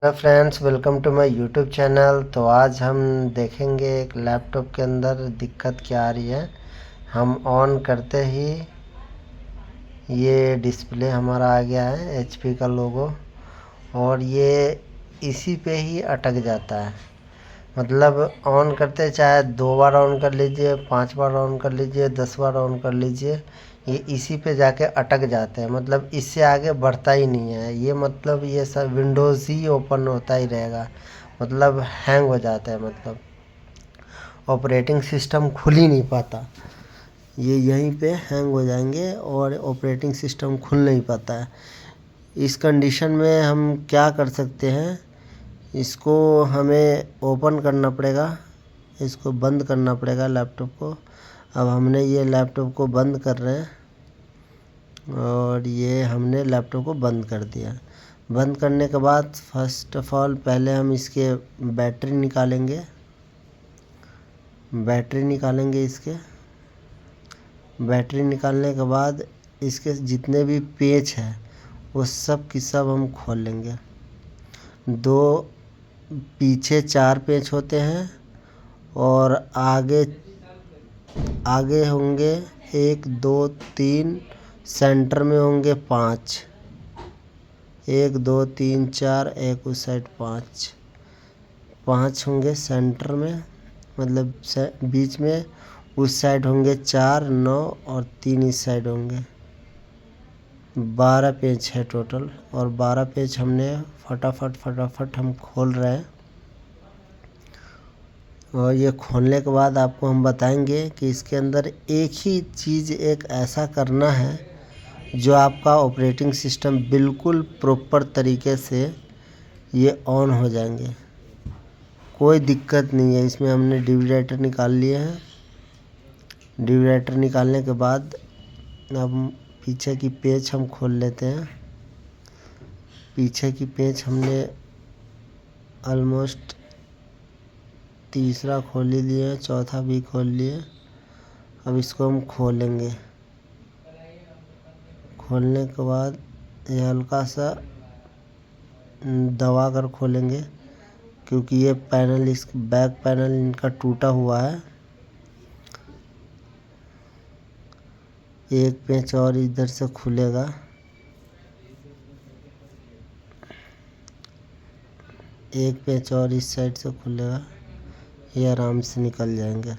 Hello friends, welcome to my YouTube channel. तो आज हम देखेंगे एक लैपटॉप के अंदर दिक्कत क्या आ रही है। हम ऑन करते ही ये डिस्प्ले हमारा आ गया है एचपी का लोगो, और ये इसी पे ही अटक जाता है। मतलब ऑन करते चाहे 2 बार ऑन कर लीजिए, 5 बार ऑन कर लीजिए, 10 बार ऑन कर लीजिए, ये इसी पे जाके अटक जाते हैं। मतलब इससे आगे बढ़ता ही नहीं है ये। मतलब ये सब विंडोज़ ही ओपन होता ही रहेगा। मतलब हैंग हो जाता है। मतलब ऑपरेटिंग सिस्टम खुल ही नहीं पाता। ये यहीं पे हैंग हो जाएंगे और ऑपरेटिंग सिस्टम खुल नहीं पाता है। इस कंडीशन में हम क्या कर सकते हैं, इसको हमें ओपन करना पड़ेगा, इसको बंद करना पड़ेगा लैपटॉप को। अब हमने ये लैपटॉप को बंद कर रहे हैं और ये हमने लैपटॉप को बंद कर दिया। बंद करने के बाद फर्स्ट ऑफ ऑल पहले हम इसके बैटरी निकालेंगे। इसके बैटरी निकालने के बाद इसके जितने भी पेच हैं वो सब की सब हम खोल लेंगे। दो पीछे 4 पेच होते हैं और आगे होंगे 1 2 3, सेंटर में होंगे 5। 1 2 3 4, एक उस साइड 5 होंगे सेंटर में। मतलब बीच में उस साइड होंगे 4 9 और 3 इस साइड होंगे। 12 पेज है टोटल, और 12 पेज हमने फटाफट हम खोल रहे हैं। और ये खोलने के बाद आपको हम बताएंगे कि इसके अंदर एक ही चीज़ एक ऐसा करना है जो आपका ऑपरेटिंग सिस्टम बिल्कुल प्रॉपर तरीके से ये ऑन हो जाएंगे। कोई दिक्कत नहीं है। इसमें हमने डिविडेटर निकाल लिए हैं। डिविडेटर निकालने के बाद अब पीछे की पेज हम खोल लेते हैं। पीछे की पेज हमने ऑलमोस्ट तीसरा खोल ही लिए, चौथा भी खोल लिए। अब इसको हम खोलेंगे। खोलने के बाद ये हल्का सा दबा कर खोलेंगे, क्योंकि ये पैनल, इस बैक पैनल इनका टूटा हुआ है। एक पेंच और इधर से खुलेगा। एक पेंच और इस साइड से खुलेगा। ये आराम से निकल जाएंगे।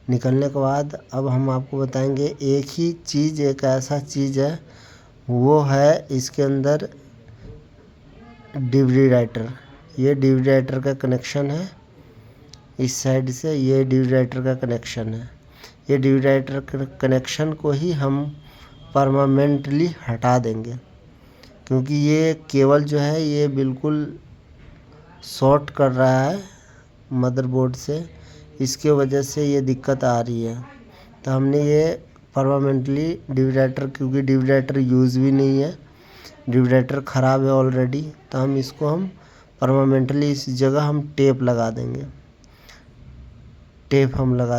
निकलने के बाद अब हम आपको बताएंगे एक ही चीज़, एक ऐसा चीज़ है, वो है इसके अंदर डिविडेटर। ये डिविडेटर का कनेक्शन है। इस साइड से ये डिविडेटर का कनेक्शन है। ये डिविडेटर कनेक्शन को ही हम परमानेंटली हटा देंगे, क्योंकि ये केबल जो है ये बिल्कुल शॉर्ट कर रहा है मदरबोर्ड से। इसके वजह से ये दिक्कत आ रही है। तो हमने ये परमानेंटली डिविडेटर, क्योंकि डिविडेटर यूज़ भी नहीं है, डिविडेटर ख़राब है ऑलरेडी, तो हम परमानेंटली इस जगह हम टेप लगा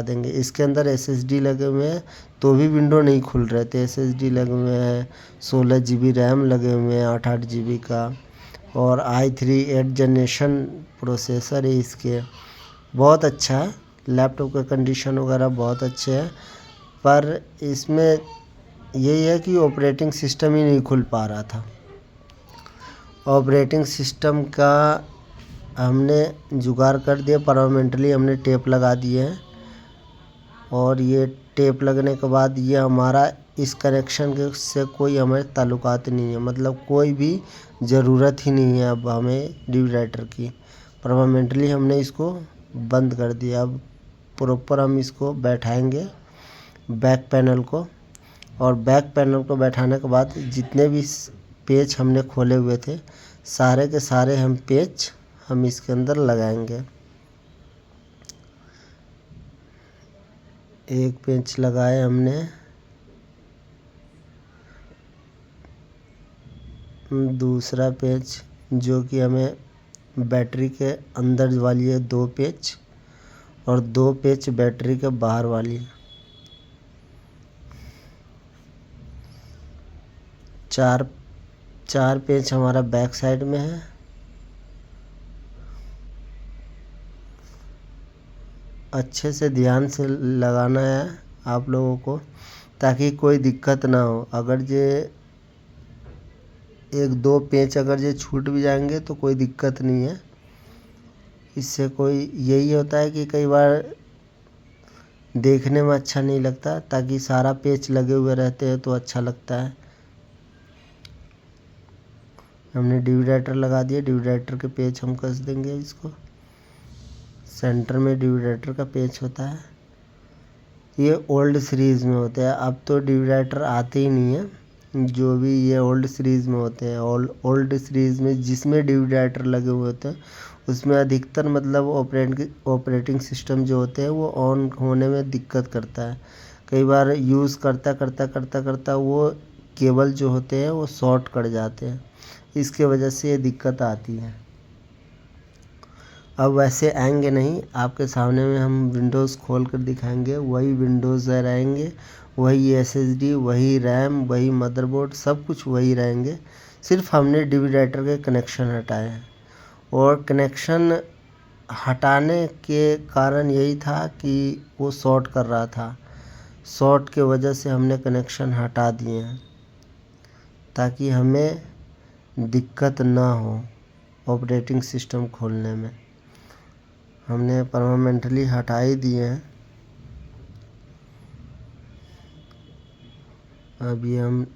देंगे। इसके अंदर एसएसडी लगे हुए हैं, तो भी विंडो नहीं खुल रहे थे। एसएसडी लगे हुए हैं, 16 GB रैम लगे हुए हैं 8 GB का, और i3 8 जनरेशन प्रोसेसर है इसके। बहुत अच्छा है लैपटॉप का, कंडीशन वगैरह बहुत अच्छे है। पर इसमें यही है कि ऑपरेटिंग सिस्टम ही नहीं खुल पा रहा था। ऑपरेटिंग सिस्टम का हमने जुगाड़ कर दिया। परमानेंटली हमने टेप लगा दिए हैं, और ये टेप लगने के बाद ये हमारा इस कनेक्शन के से कोई हमें ताल्लुकात नहीं है। मतलब कोई भी ज़रूरत ही नहीं है अब हमें डिविडेटर की। परमानेंटली हमने इसको बंद कर दिया। अब प्रॉपर हम इसको बैठाएंगे बैक पैनल को, और बैक पैनल को बैठाने के बाद जितने भी पेच हमने खोले हुए थे, सारे के सारे हम पेच हम इसके अंदर लगाएंगे। एक पेंच लगाए हमने, दूसरा पेच जो कि हमें बैटरी के अंदर वाली है 2 पेच, और 2 पेच बैटरी के बाहर वाली। 4 पेच हमारा बैक साइड में है, अच्छे से ध्यान से लगाना है आप लोगों को, ताकि कोई दिक्कत ना हो। अगर ये 1-2 पेंच अगर ये छूट भी जाएंगे तो कोई दिक्कत नहीं है। इससे कोई यही होता है कि कई बार देखने में अच्छा नहीं लगता, ताकि सारा पेच लगे हुए रहते हैं तो अच्छा लगता है। हमने डिवाइडर लगा दिया, डिवाइडर के पेच हम कस देंगे इसको। सेंटर में डिवाइडर का पेच होता है। ये ओल्ड सीरीज़ में होते हैं, अब तो डिवाइडर आते ही नहीं है। जो भी ये ओल्ड सीरीज़ में होते हैं, ओल्ड सीरीज़ में जिसमें डिवाइडर लगे हुए होते हैं उसमें अधिकतर मतलब ऑपरेटिंग सिस्टम जो होते हैं वो ऑन होने में दिक्कत करता है। कई बार यूज़ करता वो केबल जो होते हैं वो शॉर्ट कर जाते हैं, इसके वजह से ये दिक्कत आती है। अब वैसे आएंगे नहीं, आपके सामने में हम विंडोज़ खोल कर दिखाएंगे, वही विंडोज़ रहेंगे, वही SSD, वही रैम, वही मदरबोर्ड, सब कुछ वही रहेंगे। सिर्फ हमने डिवाइडर के कनेक्शन हटाए हैं, और कनेक्शन हटाने के कारण यही था कि वो शॉर्ट कर रहा था। शॉर्ट के वजह से हमने कनेक्शन हटा दिए हैं, ताकि हमें दिक्कत ना हो ऑपरेटिंग सिस्टम खोलने में। हमने परमानेंटली हटा ही दिए हैं। अभी हम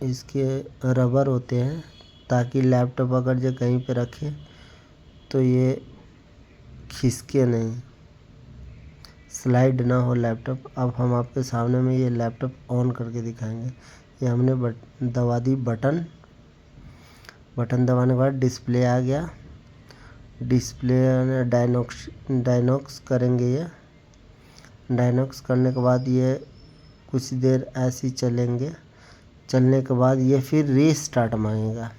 इसके रबर होते हैं, ताकि लैपटॉप अगर जो कहीं पे रखे तो ये खिसके नहीं, स्लाइड ना हो लैपटॉप। अब हम आपके सामने में ये लैपटॉप ऑन करके दिखाएंगे। ये हमने दबा दी बटन दबाने के बाद डिस्प्ले आ गया। डिस्प्ले डायनॉक्स करेंगे। ये डायनॉक्स करने के बाद ये कुछ देर ऐसे ही चलने के बाद ये फिर रीस्टार्ट मांगेगा।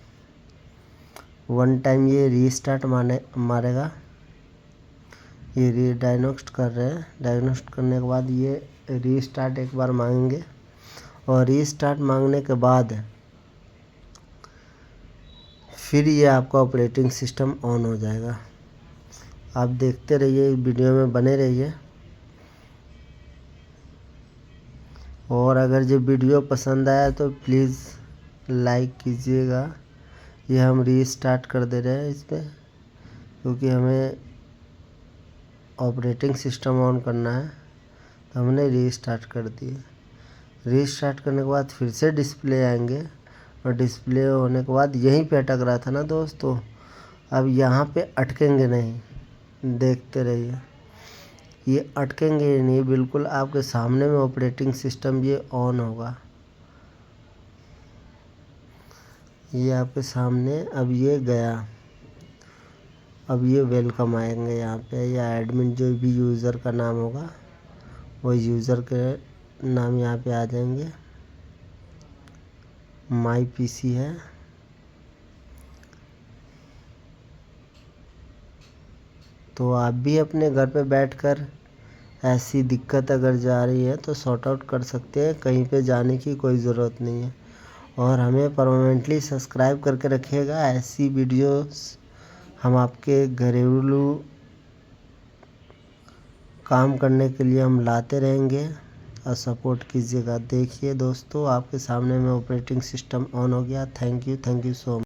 1 टाइम ये रीस्टार्ट मारेगा। ये डायनॉक्स कर रहे हैं। डायनॉक्स करने के बाद ये रीस्टार्ट एक बार मांगेंगे, और रीस्टार्ट मांगने के बाद फिर ये आपका ऑपरेटिंग सिस्टम ऑन हो जाएगा। आप देखते रहिए, वीडियो में बने रहिए। और अगर ये वीडियो पसंद आया तो प्लीज़ लाइक कीजिएगा। ये हम रीस्टार्ट कर दे रहे हैं इस पर, क्योंकि हमें ऑपरेटिंग सिस्टम ऑन करना है, तो हमने रीस्टार्ट कर दिए। रीस्टार्ट करने के बाद फिर से डिस्प्ले आएंगे, और डिस्प्ले होने के बाद यहीं पे अटक रहा था ना दोस्तों, अब यहाँ पे अटकेंगे नहीं, देखते रहिए। ये अटकेंगे नहीं, बिल्कुल आपके सामने में ऑपरेटिंग सिस्टम ये ऑन होगा। ये आपके सामने अब ये गया। अब ये वेलकम आएंगे यहाँ पे, या एडमिन जो भी यूज़र का नाम होगा वो यूज़र के नाम यहाँ पे आ जाएंगे। माई पीसी है। तो आप भी अपने घर पे बैठकर ऐसी दिक्कत अगर जा रही है तो सॉर्ट आउट कर सकते हैं, कहीं पे जाने की कोई ज़रूरत नहीं है। और हमें परमानेंटली सब्सक्राइब करके रखिएगा। ऐसी वीडियोस हम आपके घरेलू काम करने के लिए हम लाते रहेंगे, और सपोर्ट कीजिएगा। देखिए दोस्तों, आपके सामने में ऑपरेटिंग सिस्टम ऑन हो गया। Thank you so much.